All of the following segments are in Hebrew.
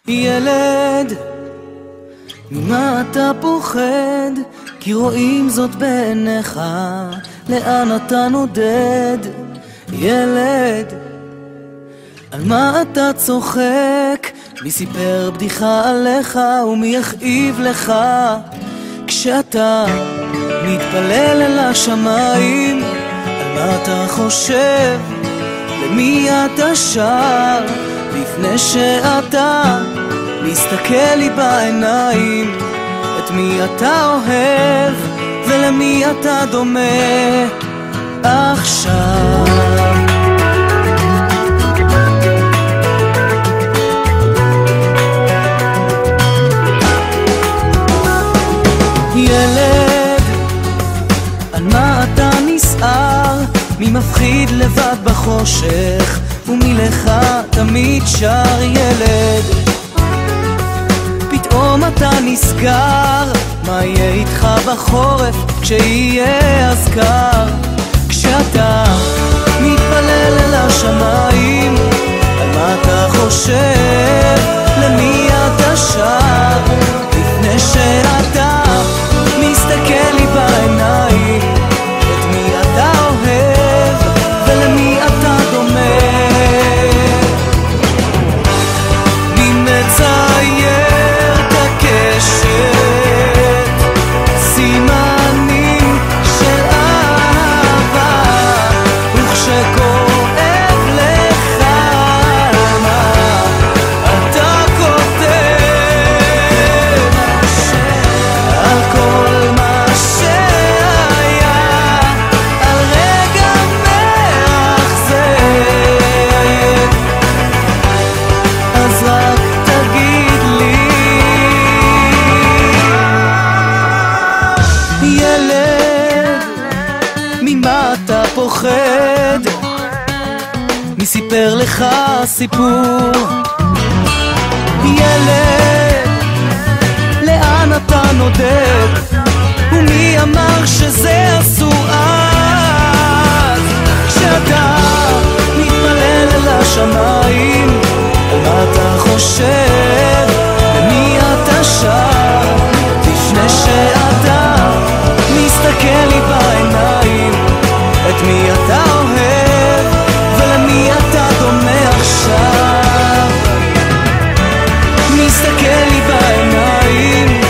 ילד, ממה אתה פוחד? כי רואים זאת בעיניך, לאן אתה נודד? ילד, על מה אתה צוחק? מי סיפר בדיחה עליך ומי יכאיב לך? כשאתה מתפלל אל השמיים, על מה אתה חושב? למי אתה שר? לפני שאתה מסתכל לי בעיניים, את מי אתה אוהב ולמי אתה דומה עכשיו? ילד, על מה אתה נסער? מי מפחיד לבד בחושך ומי לך תמיד שר? ילד, פתאום אתה נסגר, מה יהיה איתך בחורף כשיהיה אז קר? כשאתה מתפלל אל השמיים, על מה אתה חושב? למי אתה שר? לפני שאתה מסתכל לי בעיניים, את מי אתה אוהב ולמי אתה דומה? מי מצייר את הקשת, סימנים של אהבה, וכשכואב לך מה אתה כותב על כל מה שהיה, על רגע מאכזב? אז רק תגיד לי, ילד, ממה אתה פוחד? מי סיפר לך סיפור? ילד, לאן אתה נודד? ומי אמר שזה אסור? אז כשאתה מתפלל אל השמיים, על מה אתה חושב? למי אתה שר? לפני שאתה מסתכל לי בעיניים, את מי אתה אוהב ולמי אתה דומה עכשיו? מסתכל לי בעיניים,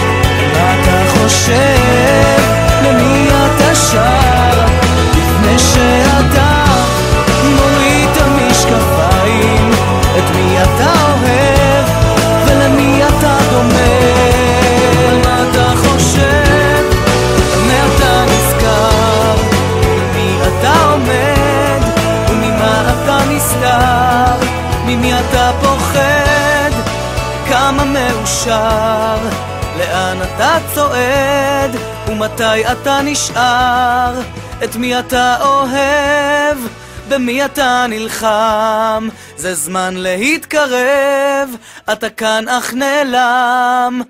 מה אתה חושב? למי אתה שר? לפני שאתה מוריד את המשקפיים, את מי אתה אוהב ולמי אתה דומה? על מה אתה חושב? במה אתה נזכר? ממי אתה עומד וממה אתה נסתר? ממי אתה פוחד? כמה מאושר? לאן אתה צועד? ומתי אתה נשאר? את מי אתה אוהב? במי אתה נלחם? זה זמן להתקרב, אתה כאן אך נעלם.